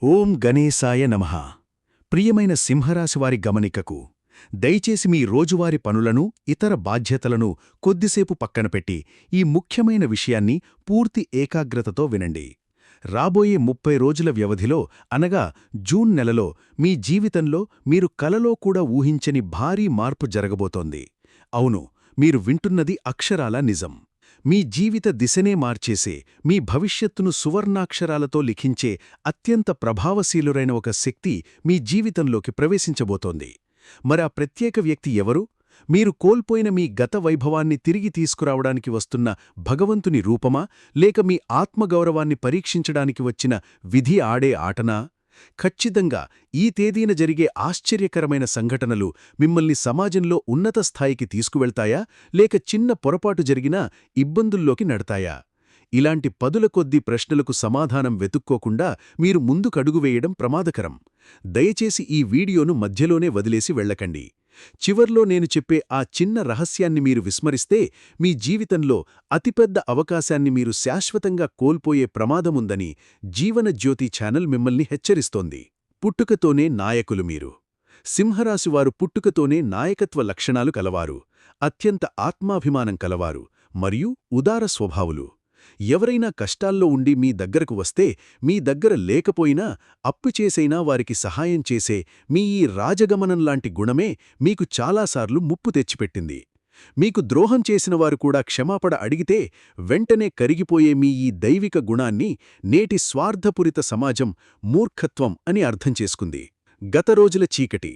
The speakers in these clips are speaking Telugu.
ఓం గణేశాయ నమః. ప్రియమైన సింహరాశివారి గమనికకు దయచేసి మీ రోజువారి పనులను ఇతర బాధ్యతలను కొద్దిసేపు పక్కనపెట్టి ఈ ముఖ్యమైన విషయాన్ని పూర్తి ఏకాగ్రతతో వినండి. రాబోయే 30 రోజుల వ్యవధిలో అనగా జూన్ నెలలో మీ జీవితంలో మీరు కలలో కూడా ఊహించని భారీ మార్పు జరగబోతోంది. అవును, మీరు వింటున్నది అక్షరాల నిజం. మీ జీవిత దిశనే మార్చేసే, మీ భవిష్యత్తును సువర్ణాక్షరాలతో లిఖించే అత్యంత ప్రభావశీలురైన ఒక శక్తి మీ జీవితంలోకి ప్రవేశించబోతోంది. మరా ప్రత్యేక వ్యక్తి ఎవరు? మీరు కోల్పోయిన మీ గత వైభవాన్ని తిరిగి తీసుకురావడానికి వస్తున్న భగవంతుని రూపమా, లేక మీ ఆత్మగౌరవాన్ని పరీక్షించడానికి వచ్చిన విధి ఆడే ఆటనా? ఖచ్చితంగా ఈ తేదీన జరిగే ఆశ్చర్యకరమైన సంఘటనలు మిమ్మల్ని సమాజంలో ఉన్నత స్థాయికి తీసుకువెళ్తాయా, లేక చిన్న పొరపాటు జరిగినా ఇబ్బందుల్లోకి నెడతాయా? ఇలాంటి పదుల కొద్దీ ప్రశ్నలకు సమాధానం వెతుక్కోకుండా మీరు ముందుకడుగు వేయడం ప్రమాదకరం. దయచేసి ఈ వీడియోను మధ్యలోనే వదిలేసి వెళ్ళకండి. చివర్లో నేను చెప్పే ఆ చిన్న రహస్యాన్ని మీరు విస్మరిస్తే మీ జీవితంలో అతిపెద్ద అవకాశాన్ని మీరు శాశ్వతంగా కోల్పోయే ప్రమాదముందని జీవనజ్యోతి ఛానల్ మిమ్మల్ని హెచ్చరిస్తోంది. పుట్టుకతోనే నాయకులు మీరు. సింహరాశివారు పుట్టుకతోనే నాయకత్వ లక్షణాలు కలవారు, అత్యంత ఆత్మాభిమానం కలవారు మరియు ఉదార స్వభావులు. ఎవరైనా కష్టాల్లో ఉండి మీ దగ్గరకు వస్తే, మీ దగ్గర లేకపోయినా అప్పుచేసైనా వారికి సహాయం చేసే మీ ఈ రాజగమనంలాంటి గుణమే మీకు చాలాసార్లు ముప్పు తెచ్చిపెట్టింది. మీకు ద్రోహం చేసినవారు కూడా క్షమాపణ అడిగితే వెంటనే కరిగిపోయే మీ ఈ దైవిక గుణాన్ని నేటి స్వార్థపూరిత సమాజం మూర్ఖత్వం అని అర్థం చేసుకుంది. గత రోజుల చీకటి.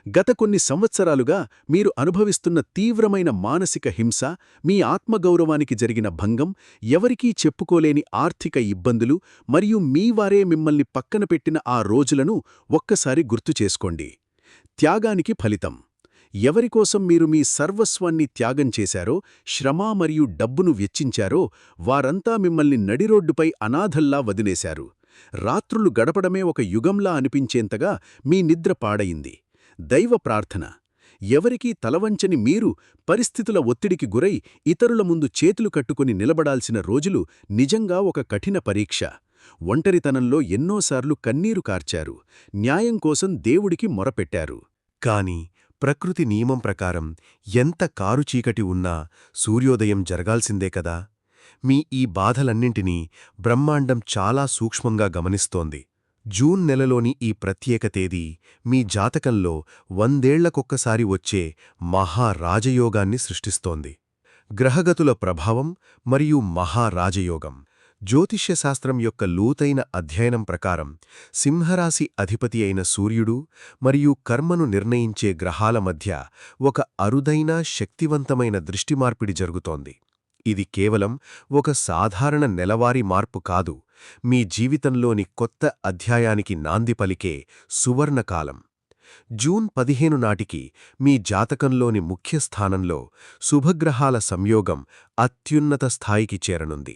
గత కొన్ని సంవత్సరాలుగా మీరు అనుభవిస్తున్న తీవ్రమైన మానసిక హింస, మీ ఆత్మగౌరవానికి జరిగిన భంగం, ఎవరికీ చెప్పుకోలేని ఆర్థిక ఇబ్బందులు మరియు మీవారే మిమ్మల్ని పక్కన పెట్టిన ఆ రోజులను ఒక్కసారి గుర్తుచేసుకోండి. త్యాగానికి ఫలితం. ఎవరికోసం మీరు మీ సర్వస్వాన్ని త్యాగం చేశారో, శ్రమ మరియు డబ్బును వెచ్చించారో, వారంతా మిమ్మల్ని నడిరోడ్డుపై అనాథల్లా వదిలేశారు. రాత్రులు గడపడమే ఒక యుగంలా అనిపించేంతగా మీ నిద్ర పాడయింది. దైవ ప్రార్థన. ఎవరికీ తలవంచని మీరు పరిస్థితుల ఒత్తిడికి గురై ఇతరుల ముందు చేతులు కట్టుకుని నిలబడాల్సిన రోజులు నిజంగా ఒక కఠిన పరీక్ష. ఒంటరితనంలో ఎన్నోసార్లు కన్నీరు కార్చారు, న్యాయం కోసం దేవుడికి మొరపెట్టారు. కాని ప్రకృతి నియమం ప్రకారం ఎంత కారుచీకటి ఉన్నా సూర్యోదయం జరగాల్సిందే కదా. మీ ఈ బాధలన్నింటినీ బ్రహ్మాండం చాలా సూక్ష్మంగా గమనిస్తోంది. జూన్ నెలలోని ఈ ప్రత్యేక తేదీ మీ జాతకంలో 100 ఏళ్లకొక్కసారి వచ్చే మహారాజయోగాన్ని సృష్టిస్తోంది. గ్రహగతుల ప్రభావం మరియు మహారాజయోగం. జ్యోతిష్యశాస్త్రం యొక్క లోతైన అధ్యయనం ప్రకారం సింహరాశి అధిపతి అయిన సూర్యుడు మరియు కర్మను నిర్ణయించే గ్రహాల మధ్య ఒక అరుదైన శక్తివంతమైన దృష్టిమార్పిడి జరుగుతోంది. ఇది కేవలం ఒక సాధారణ నెలవారీ మార్పు కాదు, మీ జీవితంలోని కొత్త అధ్యాయానికి నాంది పలికే సువర్ణకాలం. జూన్ 15 నాటికి మీ జాతకంలోని ముఖ్య స్థానంలో శుభగ్రహాల సంయోగం అత్యున్నత స్థాయికి చేరనుంది.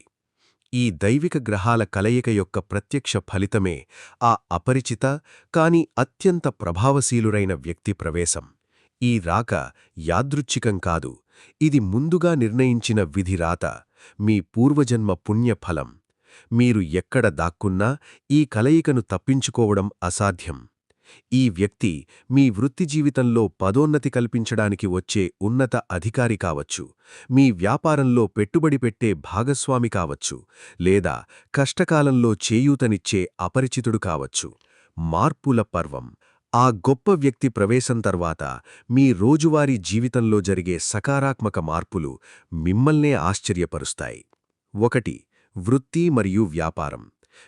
ఈ దైవిక గ్రహాల కలయిక యొక్క ప్రత్యక్ష ఫలితమే ఆ అపరిచిత కాని అత్యంత ప్రభావశీలురైన వ్యక్తి ప్రవేశం. ఈ రాక యాదృచ్ఛికం కాదు, ఇది ముందుగా నిర్ణయించిన విధిరాత, మీ పూర్వజన్మ పుణ్యఫలం. మీరు ఎక్కడ దాక్కున్నా ఈ కలయికను తప్పించుకోవడం అసాధ్యం. ఈ వ్యక్తి మీ వృత్తి జీవితంలో పదోన్నతి కల్పించడానికి వచ్చే ఉన్నత అధికారి కావచ్చు, మీ వ్యాపారంలో పెట్టుబడి పెట్టే భాగస్వామి కావచ్చు, లేదా కష్టకాలంలో చేయూతనిచ్చే అపరిచితుడు కావచ్చు. మార్పుల పర్వం. ఆ గొప్ప వ్యక్తి ప్రవేశం తర్వాత మీ రోజువారీ జీవితంలో జరిగే సకారాత్మక మార్పులు మిమ్మల్నే ఆశ్చర్యపరుస్తాయి. 1. వృత్తి మరియు వ్యాపారం.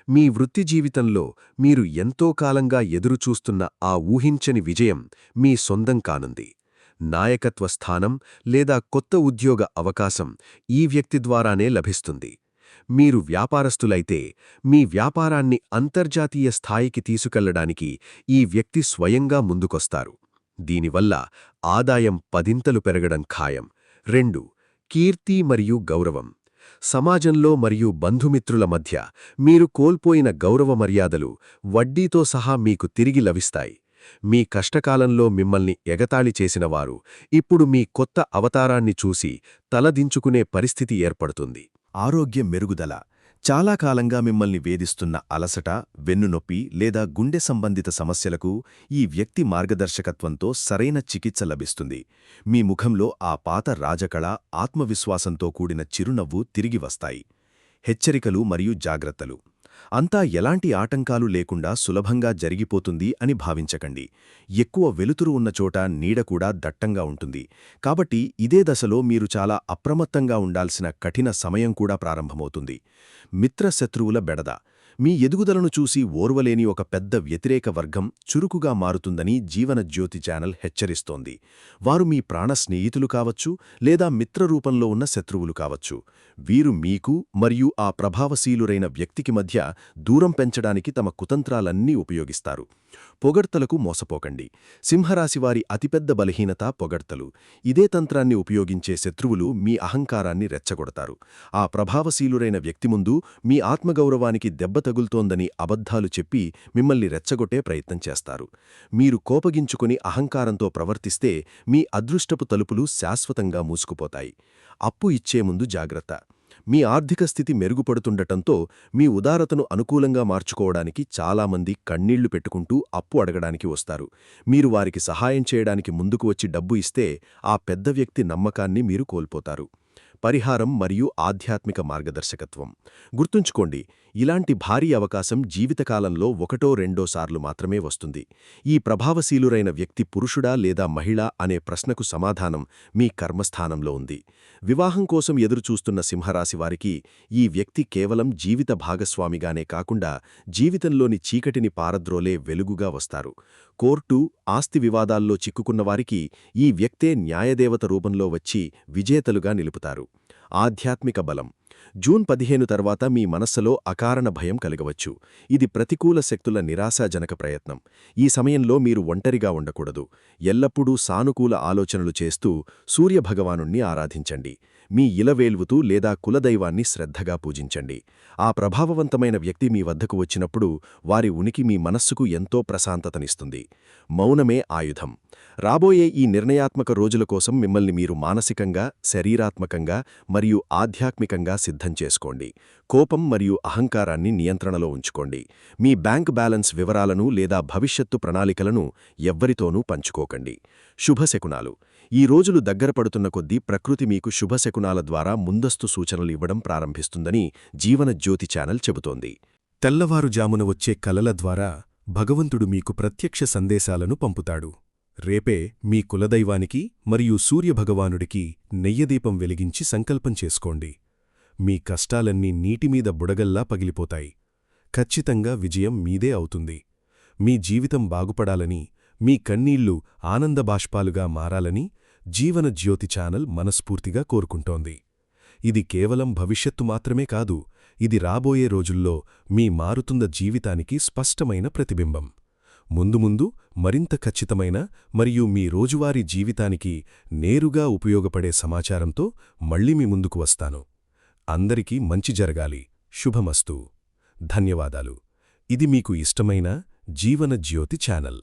మీ వృత్తి జీవితంలో మీరు ఎంతో కాలంగా ఎదురుచూస్తున్న ఆ ఊహించని విజయం మీ సొంతం కానుంది. నాయకత్వ స్థానం లేదా కొత్త ఉద్యోగ అవకాశం ఈ వ్యక్తి ద్వారానే లభిస్తుంది. మీరు వ్యాపారస్తులైతే మీ వ్యాపారాన్ని అంతర్జాతీయ స్థాయికి తీసుకెళ్లడానికి ఈ వ్యక్తి స్వయంగా ముందుకొస్తారు. దీనివల్ల ఆదాయం 10 పెరగడం ఖాయం. 2. కీర్తి మరియు గౌరవం. సమాజంలో మరియు బంధుమిత్రుల మధ్య మీరు కోల్పోయిన గౌరవ మర్యాదలు వడ్డీతో సహా మీకు తిరిగి లభిస్తాయి. మీ కష్టకాలంలో మిమ్మల్ని ఎగతాళి చేసినవారు ఇప్పుడు మీ కొత్త అవతారాన్ని చూసి తలదించుకునే పరిస్థితి ఏర్పడుతుంది. ఆరోగ్య మెరుగుదల. చాలా కాలంగా మిమ్మల్ని వేధిస్తున్న అలసట, వెన్నునొప్పి లేదా గుండె సంబంధిత సమస్యలకు ఈ వ్యక్తి మార్గదర్శకత్వంతో సరైన చికిత్స లభిస్తుంది. మీ ముఖంలో ఆ పాత రాజకళ, ఆత్మవిశ్వాసంతో కూడిన చిరునవ్వు తిరిగి వస్తాయి. హెచ్చరికలు మరియు జాగ్రత్తలు. అంతా ఎలాంటి ఆటంకాలు లేకుండా సులభంగా జరిగిపోతుంది అని భావించకండి. ఎక్కువ వెలుతురు ఉన్న చోట నీడ కూడా దట్టంగా ఉంటుంది. కాబట్టి ఇదే దశలో మీరు చాలా అప్రమత్తంగా ఉండాల్సిన కఠిన సమయం కూడా ప్రారంభమవుతుంది. మిత్రశత్రువుల బెడద. మీ ఎదుగుదలను చూసి ఓర్వలేని ఒక పెద్ద వ్యతిరేక వర్గం చురుకుగా మారుతుందని జీవనజ్యోతి ఛానల్ హెచ్చరిస్తోంది. వారు మీ ప్రాణ స్నేహితులు కావచ్చు, లేదా మిత్రరూపంలో ఉన్న శత్రువులు కావచ్చు. వీరు మీకు మరియు ఆ ప్రభావశీలురైన వ్యక్తికి మధ్య దూరం పెంచడానికి తమ కుతంత్రాలన్నీ ఉపయోగిస్తారు. పొగడ్తలకు మోసపోకండి. సింహరాశివారి అతిపెద్ద బలహీనత పొగడ్తలు. ఇదే తంత్రాన్ని ఉపయోగించే శత్రువులు మీ అహంకారాన్ని రెచ్చగొడతారు. ఆ ప్రభావశీలురైన వ్యక్తి ముందు మీ ఆత్మగౌరవానికి దెబ్బ తగులుతోందని అబద్ధాలు చెప్పి మిమ్మల్ని రెచ్చగొట్టే ప్రయత్నం చేస్తారు. మీరు కోపగించుకుని అహంకారంతో ప్రవర్తిస్తే మీ అదృష్టపు తలుపులు శాశ్వతంగా మూసుకుపోతాయి. అప్పు ఇచ్చే ముందు జాగ్రత్త. మీ ఆర్థిక స్థితి మెరుగుపడుతుండటంతో మీ ఉదారతను అనుకూలంగా మార్చుకోవడానికి చాలామంది కన్నీళ్లు పెట్టుకుంటూ అప్పు అడగడానికి వస్తారు. మీరు వారికి సహాయం చేయడానికి ముందుకు వచ్చి డబ్బు ఇస్తే ఆ పెద్ద వ్యక్తి నమ్మకాన్ని మీరు కోల్పోతారు. పరిహారం మరియు ఆధ్యాత్మిక మార్గదర్శకత్వం. గుర్తుంచుకోండి, ఇలాంటి భారీ అవకాశం జీవితకాలంలో ఒకటో రెండో సార్లు మాత్రమే వస్తుంది. ఈ ప్రభావశీలురైన వ్యక్తి పురుషుడా లేదా మహిళ అనే ప్రశ్నకు సమాధానం మీ కర్మస్థానంలో ఉంది. వివాహం కోసం ఎదురుచూస్తున్న సింహరాశివారికి ఈ వ్యక్తి కేవలం జీవిత భాగస్వామిగానే కాకుండా జీవితంలోని చీకటిని పారద్రోలే వెలుగుగా వస్తారు. కోర్టు, ఆస్తి వివాదాల్లో చిక్కుకున్నవారికి ఈ వ్యక్తే న్యాయదేవత రూపంలో వచ్చి విజేతలుగా నిలుపుతారు. ఆధ్యాత్మిక బలం. జూన్ 15 తర్వాత మీ మనస్సులో అకారణ భయం కలగవచ్చు. ఇది ప్రతికూల శక్తుల నిరాశాజనక ప్రయత్నం. ఈ సమయంలో మీరు ఒంటరిగా ఉండకూడదు. ఎల్లప్పుడూ సానుకూల ఆలోచనలు చేస్తూ సూర్యభగవానుణ్ణి ఆరాధించండి. మీ ఇలవేల్వుతూ లేదా కులదైవాన్ని శ్రద్ధగా పూజించండి. ఆ ప్రభావవంతమైన వ్యక్తి మీ వద్దకు వచ్చినప్పుడు వారి ఉనికి మీ మనస్సుకు ఎంతో ప్రశాంతతనిస్తుంది. మౌనమే ఆయుధం. రాబోయే ఈ నిర్ణయాత్మక రోజుల కోసం మిమ్మల్ని మీరు మానసికంగా, శరీరాత్మకంగా మరియు ఆధ్యాత్మికంగా సిద్ధం చేసుకోండి. కోపం మరియు అహంకారాన్ని నియంత్రణలో ఉంచుకోండి. మీ బ్యాంక్ బ్యాలెన్స్ వివరాలను లేదా భవిష్యత్తు ప్రణాళికలను ఎవ్వరితోనూ పంచుకోకండి. శుభశకునాలు. ఈ రోజులు దగ్గరపడుతున్న కొద్దీ ప్రకృతి మీకు శుభశకునాల ద్వారా ముందస్తు సూచనలు ఇవ్వడం ప్రారంభిస్తుందని జీవనజ్యోతి ఛానల్ చెబుతోంది. తెల్లవారుజామున వచ్చే కలల ద్వారా భగవంతుడు మీకు ప్రత్యక్ష సందేశాలను పంపుతాడు. రేపే మీ కులదైవానికి మరియు సూర్యభగవానుడికి నెయ్యదీపం వెలిగించి సంకల్పం చేసుకోండి. మీ కష్టాలన్నీ నీటిమీద బుడగల్లా పగిలిపోతాయి. ఖచ్చితంగా విజయం మీదే అవుతుంది. మీ జీవితం బాగుపడాలని, మీ కన్నీళ్లు ఆనందబాష్పాలుగా మారాలని జీవనజ్యోతి ఛానల్ మనస్ఫూర్తిగా కోరుకుంటోంది. ఇది కేవలం భవిష్యత్తు మాత్రమే కాదు, ఇది రాబోయే రోజుల్లో మీ మారుతున్న జీవితానికి స్పష్టమైన ప్రతిబింబం. ముందు ముందు మరింత ఖచ్చితమైన మరియు మీ రోజువారీ జీవితానికి నేరుగా ఉపయోగపడే సమాచారంతో మళ్ళీ మీ ముందుకు వస్తాను. అందరికీ మంచి జరగాలి. శుభమస్తు. ధన్యవాదాలు. ఇది మీకు ఇష్టమైన జీవనజ్యోతి ఛానల్.